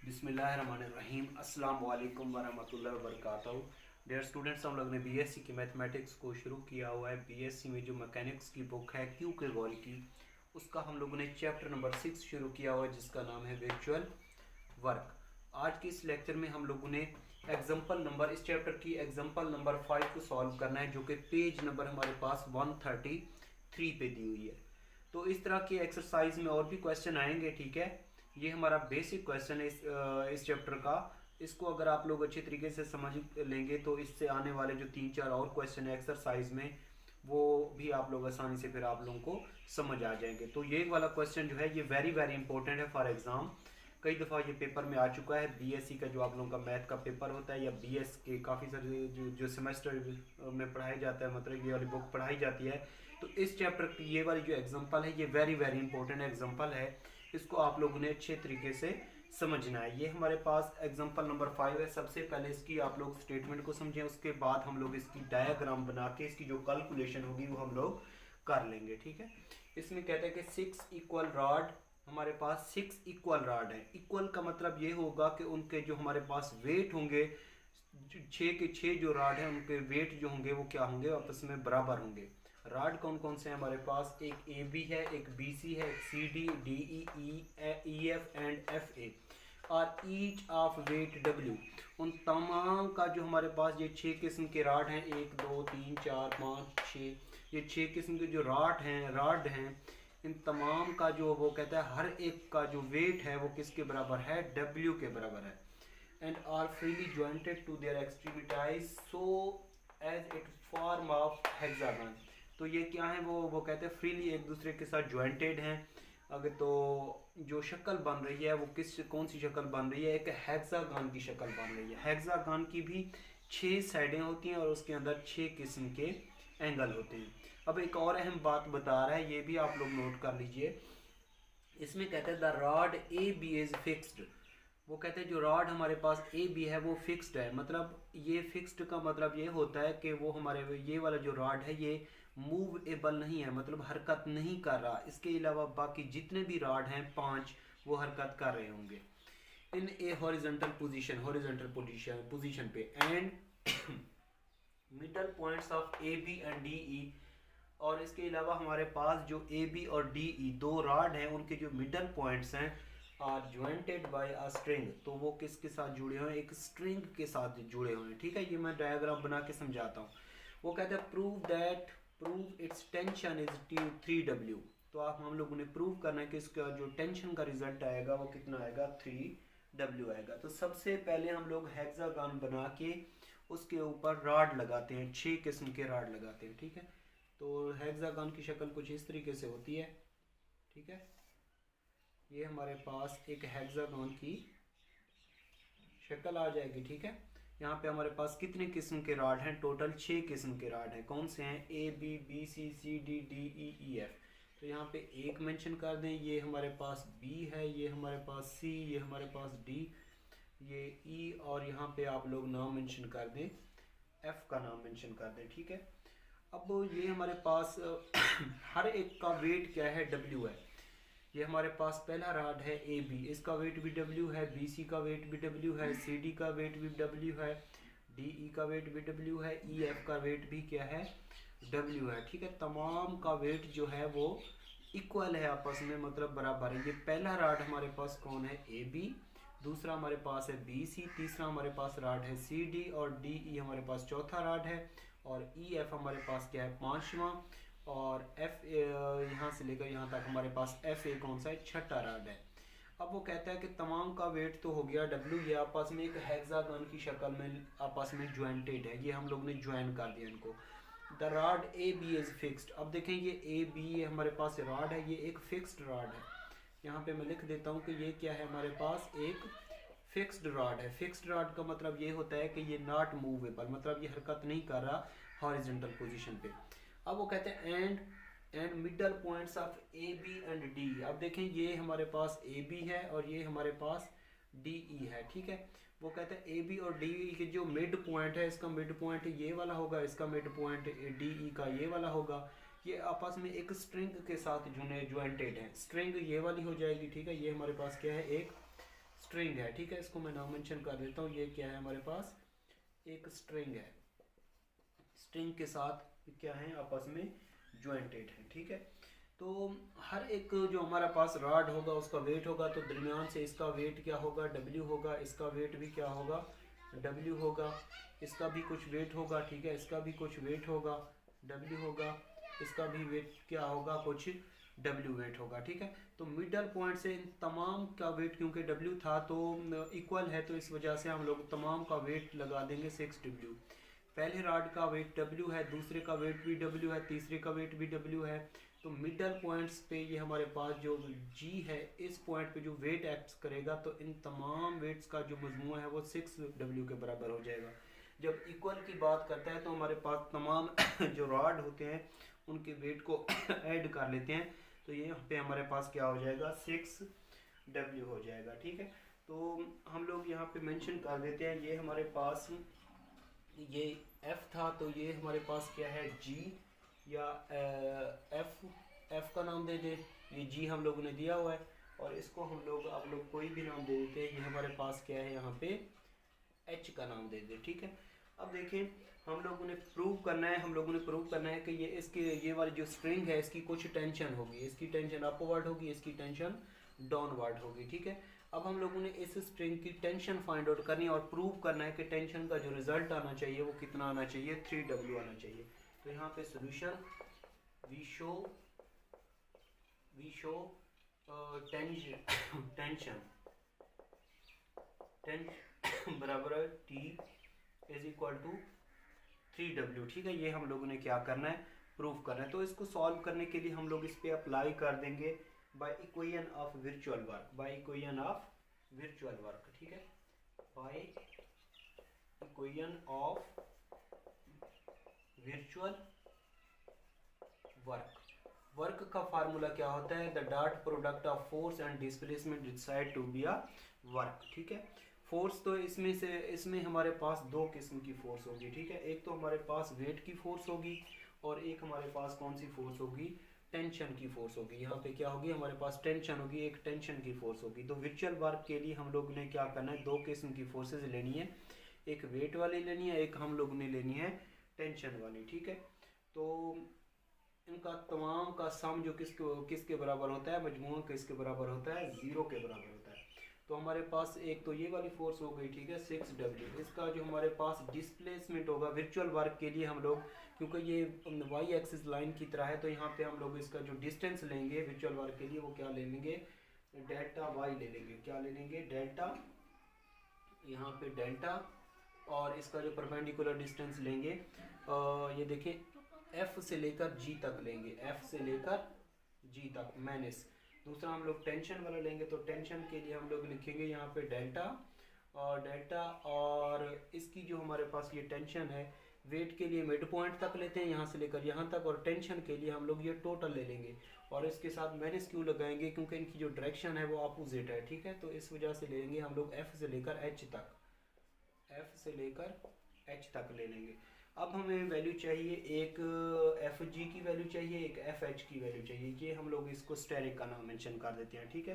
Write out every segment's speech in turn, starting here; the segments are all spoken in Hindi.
बिस्मिल्लाहिर्रहमानिर्रहीम अस्सलाम वालेकुम वरहमतुल्लाहि वबरकातुहू। डियर स्टूडेंट्स, हम लोग ने बीएससी की मैथमेटिक्स को शुरू किया हुआ है। बीएससी में जो मैकेनिक्स की बुक है क्यू के गॉल की, उसका हम लोगों ने चैप्टर नंबर 6 शुरू किया हुआ है, जिसका नाम है वर्चुअल वर्क। आज के इस लेक्चर में हम लोगों ने इस चैप्टर की एग्जाम्पल नंबर 5 को सॉल्व करना है, जो कि पेज नंबर हमारे पास 133 पे दी हुई है। तो इस तरह की एक्सरसाइज में और भी क्वेश्चन आएंगे, ठीक है। ये हमारा बेसिक क्वेश्चन है इस चैप्टर का। इसको अगर आप लोग अच्छे तरीके से समझ लेंगे तो इससे आने वाले जो 3-4 और क्वेश्चन है एक्सरसाइज में, वो भी आप लोग आसानी से फिर आप लोगों को समझ आ जाएंगे। तो ये वाला क्वेश्चन जो है ये वेरी वेरी इंपॉर्टेंट है फॉर एग्जाम। कई दफ़ा ये पेपर में आ चुका है। बीएससी का जो आप लोगों का मैथ का पेपर होता है, या बीएस के काफ़ी सारे जो सेमेस्टर में पढ़ाया जाता है, मतलब ये वाली बुक पढ़ाई जाती है, तो इस चैप्टर की ये वाली जो एग्जाम्पल है ये वेरी वेरी इंपॉर्टेंट एग्जाम्पल है। इसको आप लोगों ने अच्छे तरीके से समझना है। ये हमारे पास एग्जाम्पल नंबर 5 है। सबसे पहले इसकी आप लोग स्टेटमेंट को समझें, उसके बाद हम लोग इसकी डायग्राम बना के इसकी जो कैलकुलेशन होगी वो हम लोग कर लेंगे, ठीक है। इसमें कहते हैं कि 6 इक्वल रॉड, हमारे पास 6 इक्वल रॉड है। इक्वल का मतलब ये होगा कि उनके जो हमारे पास वेट होंगे, 6 के 6 जो रॉड है उनके वेट जो होंगे वो क्या होंगे, आपस में बराबर होंगे। रॉड कौन कौन से हैं हमारे पास, एक ए बी है, एक बी सी है, एक C D, D E F and F A और ईच ऑफ वेट डब्ल्यू। उन तमाम का जो हमारे पास ये 6 किस्म के रॉड हैं, 1 2 3 4 5 6, ये 6 किस्म के जो रॉड हैं, इन तमाम का जो वो कहता है हर एक का जो वेट है वो किसके बराबर है, डब्ल्यू के बराबर है। And are freely jointed to their extremities so as it form of hexagon. तो ये क्या है, वो कहते हैं फ्रीली एक दूसरे के साथ ज्वाइंटेड हैं। अगर तो जो शक्ल बन रही है वो कौन सी शक्ल बन रही है, एक हेक्सागन की शक्ल बन रही है। हेक्सागन की भी 6 साइडें होती हैं और उसके अंदर 6 किस्म के एंगल होते हैं। अब एक और अहम बात बता रहा है, ये भी आप लोग नोट कर लीजिए। इसमें कहते हैं the rod A B is fixed. वो कहते हैं जो रॉड हमारे पास ए बी है वो फिक्स्ड है। मतलब ये फिक्स्ड का मतलब ये होता है कि वो हमारे ये वाला जो रॉड है ये मूवेबल नहीं है, मतलब हरकत नहीं कर रहा। इसके अलावा बाकी जितने भी रॉड हैं 5, वो हरकत कर रहे होंगे इन ए हॉरिजॉन्टल पोजीशन पे। And middle points of A B and D E. और इसके अलावा हमारे पास जो ए बी और डी ई दो रॉड हैं, उनके जो मिडल पॉइंट्स हैं are jointed by a string. तो वो किसके साथ जुड़े हुए हैं, एक स्ट्रिंग के साथ जुड़े हुए हैं, ठीक है। ये मैं डायग्राम बना के समझाता हूँ। वो कहते हैं prove it's tension is 3W। तो आप हम लोगों ने प्रूव करना है कि इसका जो टेंशन का रिजल्ट आएगा वो कितना आएगा, 3W आएगा। तो सबसे पहले हम लोग हेक्सागन बना के उसके ऊपर रॉड लगाते हैं, 6 किस्म के रॉड लगाते हैं, ठीक है। तो हेक्सागन की शक्ल कुछ इस तरीके से होती है, ठीक है। ये हमारे पास एक हेक्सागन की शक्ल आ जाएगी, ठीक है। यहाँ पे हमारे पास कितने किस्म के रॉड हैं, टोटल 6 किस्म के रॉड हैं। कौन से हैं, A B B C C D D E F. तो यहाँ पे एक मेंशन कर दें, ये हमारे पास बी है, ये हमारे पास सी, ये हमारे पास डी, ये ई, और यहाँ पे आप लोग नाम मेंशन कर दें, एफ का नाम मेंशन कर दें, ठीक है। अब ये हमारे पास हर एक का वेट क्या है, डब्ल्यू है। ये हमारे पास पहला रॉड है ए बी, इसका वेट भी डब्ल्यू है, बी सी का वेट भी डब्ल्यू है, सी डी का वेट भी डब्ल्यू है, डी ई का वेट भी डब्ल्यू है, ई एफ का वेट भी क्या है, डब्ल्यू है, ठीक है। तमाम का वेट जो है वो इक्वल है आपस में, मतलब बराबर है। ये पहला रॉड हमारे पास कौन है, ए बी, दूसरा हमारे पास है बी सी, तीसरा हमारे पास रॉड है सी डी, और डी ई हमारे पास चौथा रॉड है, और ई एफ हमारे पास क्या है, 5वां, और एफ यहाँ से लेकर यहाँ तक हमारे पास एफ ए कौन सा है, 6ठा रॉड है। अब वो कहता है कि तमाम का वेट तो हो गया डब्ल्यू, ये आपस में एक हेक्सागन की शक्ल में आपस में ज्वाइंटेड है। ये हम लोग ने ज्वाइन कर दिया इनको। The rod A B is fixed. अब देखें ये ए बी हमारे पास रॉड है, ये एक फिक्स्ड रॉड है। यहाँ पे मैं लिख देता हूँ कि ये क्या है, हमारे पास एक फिक्स्ड रॉड है। फिक्स्ड रॉड का मतलब ये होता है कि ये नॉट मूवेबल, मतलब ये हरकत नहीं कर रहा हॉरिजॉन्टल पोजीशन पे। अब वो कहते हैं and middle points of A B and D. अब देखें ये हमारे पास ए बी है और ये हमारे पास डी ई है, ठीक है। वो कहते हैं ए बी और डी ई के जो मिड पॉइंट है, इसका मिड पॉइंट ये वाला होगा, इसका मिड पॉइंट डी ई का ये वाला होगा। ये आपस में एक स्ट्रिंग के साथ जुने ज्वाइंटेड है। स्ट्रिंग ये वाली हो जाएगी, ठीक है। ये हमारे पास क्या है, एक स्ट्रिंग स्ट्रिंग है, ठीक है, इसको मैं नाम मेंशन कर देता हूँ। ये क्या है हमारे पास, एक स्ट्रिंग है। स्ट्रिंग के साथ क्या है, आपस में ज्वाइंटेड है, ठीक है। तो हर एक जो हमारा पास रॉड होगा उसका वेट होगा, तो दरमियान से इसका वेट क्या होगा, डब्ल्यू होगा, इसका वेट भी क्या होगा, डब्ल्यू होगा, इसका भी कुछ वेट होगा, ठीक है, इसका भी कुछ वेट होगा, डब्ल्यू होगा, इसका भी वेट क्या होगा, कुछ डब्ल्यू वेट होगा, ठीक है। तो मिडल पॉइंट से इन तमाम का वेट, क्योंकि डब्ल्यू था तो इक्वल है, तो इस वजह से हम लोग तमाम का वेट लगा देंगे 6W। पहले रॉड का वेट W है, दूसरे का वेट भी W है, तीसरे का वेट भी W है। तो मिडल पॉइंट्स पे ये हमारे पास जो G है, इस पॉइंट पे जो वेट एक्ट करेगा, तो इन तमाम वेट्स का जो मजमूआ है वो 6W के बराबर हो जाएगा। जब इक्वल की बात करता है तो हमारे पास तमाम जो रॉड होते हैं उनके वेट को ऐड कर लेते हैं, तो ये यहाँ पे हमारे पास क्या हो जाएगा, 6W हो जाएगा, ठीक है। तो हम लोग यहाँ पे मेंशन कर देते हैं, ये हमारे पास ये F था, तो ये हमारे पास क्या है, G या F का नाम दे दे, ये G हम लोगों ने दिया हुआ है, और इसको हम लोग कोई भी नाम दे देते हैं। ये हमारे पास क्या है, यहाँ पे H का नाम दे दे, ठीक है। अब देखें, हम लोगों ने प्रूव करना है कि ये वाली जो स्ट्रिंग है इसकी कुछ टेंशन होगी, इसकी टेंशन अपवर्ड होगी, इसकी टेंशन डाउनवर्ड होगी, ठीक है। अब हम लोगों ने इस स्ट्रिंग की टेंशन फाइंड आउट करनी है और प्रूव करना है कि टेंशन का जो रिजल्ट आना चाहिए वो कितना आना चाहिए, 3W आना चाहिए। तो यहाँ पे सोल्यूशन वी शो टेंशन बराबर है T is equal to 3W, ठीक है। ये हम लोगों ने क्या करना है, प्रूव करना है। तो इसको सॉल्व करने के लिए हम लोग इस पे अप्लाई कर देंगे by equation of virtual work, ठीक है, by equation of virtual work का फार्मूला क्या होता है, the dot product of force and displacement decide to be a work, ठीक है। फोर्स तो इसमें हमारे पास दो किस्म की फोर्स होगी, ठीक है। एक तो हमारे पास वेट की फोर्स होगी और एक हमारे पास कौन सी फोर्स होगी, टेंशन की फोर्स होगी। यहाँ पे क्या होगी, हमारे पास टेंशन होगी, एक टेंशन की फोर्स होगी। तो वर्चुअल वर्क के लिए हम लोग ने क्या करना है, दो किस्म की फोर्सेस लेनी है, एक वेट वाली लेनी है, एक हम लोग ने लेनी है टेंशन वाली, ठीक है। तो इनका तमाम का सम जो किसके बराबर होता है, मजमूआ किसके बराबर होता है, 0 के बराबर होता है। तो हमारे पास एक तो ये वाली फोर्स हो गई, ठीक है, 6W। इसका जो हमारे पास डिस्प्लेसमेंट होगा वर्चुअल वर्क के लिए, हम लोग क्योंकि ये वाई एक्सिस लाइन की तरह है, तो यहाँ पे हम लोग इसका जो डिस्टेंस लेंगे वर्चुअल वर्क के लिए वो क्या ले लेंगे, डेल्टा वाई ले लेंगे। क्या ले लेंगे, डेल्टा, यहाँ पे डेल्टा, और इसका जो परपेंडिकुलर डिस्टेंस लेंगे ये देखिए F से लेकर G तक लेंगे, F से लेकर G तक माइनस। दूसरा हम लोग टेंशन वाला लेंगे, तो टेंशन के लिए हम लोग लिखेंगे यहाँ पे डेल्टा, और इसकी जो हमारे पास ये टेंशन है, वेट के लिए मिड पॉइंट तक लेते हैं यहाँ से लेकर यहाँ तक, और टेंशन के लिए हम लोग ये टोटल ले लेंगे। और इसके साथ माइनस क्यों लगाएंगे, क्योंकि इनकी जो डायरेक्शन है वो अपोजिट है, ठीक है। तो इस वजह से लेंगे हम लोग F से लेकर H तक ले लेंगे। अब हमें वैल्यू चाहिए, एक FG की वैल्यू चाहिए, एक FH की वैल्यू चाहिए। ये हम लोग इसको स्टेरिक का नाम मेंशन कर देते हैं, ठीक है।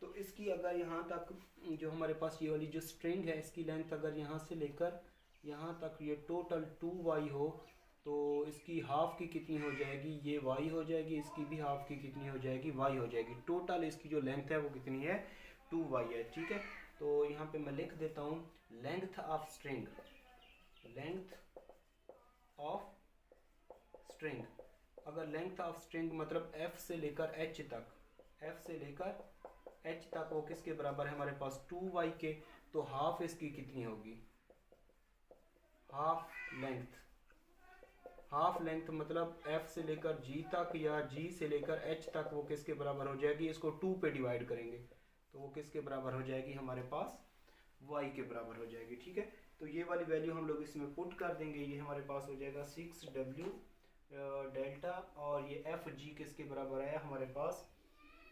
तो इसकी अगर यहाँ तक जो हमारे पास ये वाली जो स्ट्रिंग है, इसकी लेंथ अगर यहाँ से लेकर यहाँ तक ये टोटल 2y हो, तो इसकी हाफ की कितनी हो जाएगी, ये y हो जाएगी, इसकी भी हाफ की कितनी हो जाएगी, y हो जाएगी। टोटल इसकी जो लेंथ है वो कितनी है, 2y है, ठीक है। तो यहाँ पे मैं लिख देता हूँ, लेंथ ऑफ स्ट्रिंग अगर लेंथ ऑफ स्ट्रिंग मतलब F से लेकर H तक वो किसके बराबर है, हमारे पास 2y के, तो हाफ इसकी कितनी होगी, हाफ लेंथ मतलब F से लेकर G तक या G से लेकर H तक वो किसके बराबर हो जाएगी, इसको 2 पे डिवाइड करेंगे तो वो किसके बराबर हो जाएगी, हमारे पास y के बराबर हो जाएगी, ठीक है। तो ये वाली वैल्यू हम लोग इसमें पुट कर देंगे, ये हमारे पास हो जाएगा 6W डेल्टा, और ये FG किसके बराबर आया हमारे पास,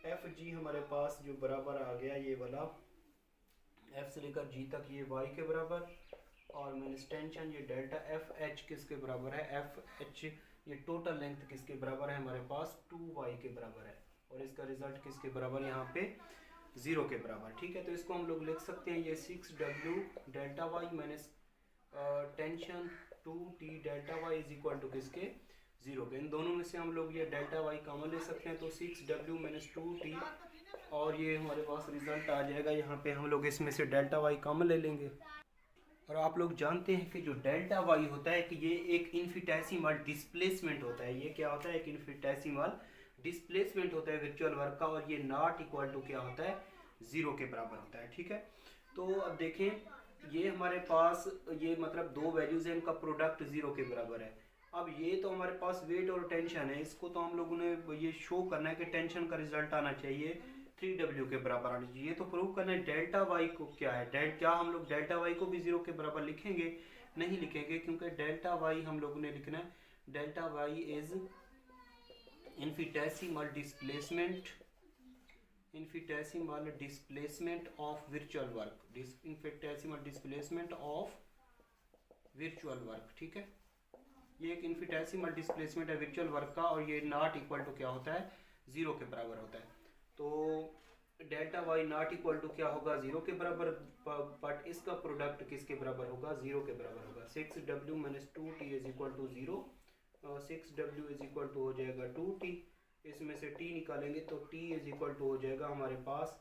FG हमारे पास जो बराबर आ गया ये वाला F से लेकर G तक ये y के बराबर, और माइनस टेंशन ये डेल्टा FH किसके बराबर है, FH ये टोटल लेंथ किसके बराबर है, हमारे पास 2y के बराबर है। और इसका रिजल्ट किसके बराबर यहाँ पे 0 के बराबर। ठीक है, तो इसको हम लोग लिख सकते हैं ये 6W delta Y minus tension 2T delta Y is equal to किसके 0 के। इन दोनों में से हम लोग ये डेल्टा वाई कॉमन ले सकते हैं, तो 6W माइनस 2T और ये हमारे पास रिजल्ट आ जाएगा। यहाँ पे हम लोग इसमें से डेल्टा वाई कॉमन ले लेंगे। और आप लोग जानते हैं कि जो डेल्टा वाई होता है कि ये एक इनफिनिटेसिमल डिस्प्लेसमेंट होता है। ये क्या होता है, एक इनफिनिटेसिमल डिस्प्लेसमेंट होता है वर्चुअल वर्क का, और ये नॉट इक्वल टू क्या होता है 0 के बराबर होता है। ठीक है, तो अब देखें ये हमारे पास ये मतलब दो वैल्यूज हैं, इनका प्रोडक्ट 0 के बराबर है। अब ये तो हमारे पास वेट और टेंशन है, इसको तो हम लोगों ने ये शो करना है कि टेंशन का रिजल्ट आना चाहिए 3W के बराबर आना चाहिए। ये तो प्रूव करना है डेल्टा वाई को क्या है, क्या हम लोग डेल्टा वाई को भी 0 के बराबर लिखेंगे, नहीं लिखेंगे, क्योंकि डेल्टा वाई हम लोगों ने लिखना है delta Y is infinitesimal displacement of virtual work, infinitesimal displacement of virtual work. ठीक है, ये एक इनफिनिटेसिमल डिस्प्लेसमेंट है वर्चुअल वर्क का, और ये नॉट इक्वल टू क्या होता है 0 के बराबर होता है। तो delta Y not equal to क्या होगा 0 के बराबर, बट इसका प्रोडक्ट किसके बराबर होगा 0 के बराबर होगा। 6W minus 2T is equal to 0, 6W is equal to हो जाएगा 2T, इसमें से T निकालेंगे तो T इज इक्वल टू हो जाएगा हमारे पास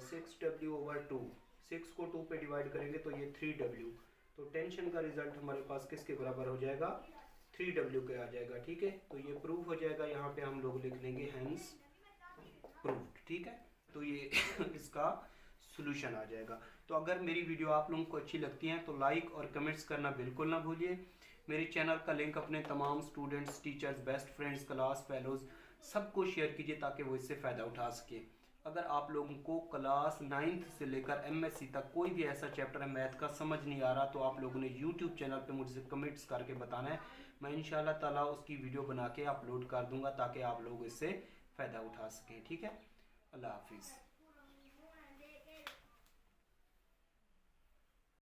6W ओवर 2, 6 को 2 पे डिवाइड करेंगे तो ये 3W, तो टेंशन का रिजल्ट हमारे पास किसके बराबर हो जाएगा 3W के आ जाएगा। ठीक है, तो ये प्रूफ हो जाएगा, यहाँ पे हम लोग लिख लेंगे हैंस प्रूव्ड। ठीक है, तो ये इसका सॉल्यूशन आ जाएगा। तो अगर मेरी वीडियो आप लोगों को अच्छी लगती है तो लाइक और कमेंट्स करना बिल्कुल ना भूलिए। मेरे चैनल का लिंक अपने तमाम students, teachers, best friends, class fellows सबको शेयर कीजिए ताकि वो इससे फ़ायदा उठा सके। अगर आप लोगों को क्लास 9th से लेकर MSc तक कोई भी ऐसा चैप्टर है मैथ का समझ नहीं आ रहा, तो आप लोगों ने YouTube चैनल पे मुझसे कमेंट्स करके बताना है, मैं इंशाल्लाह ताला उसकी वीडियो बना के अपलोड कर दूंगा ताकि आप लोग इससे फ़ायदा उठा सकें। ठीक है, अल्लाह हाफिज़।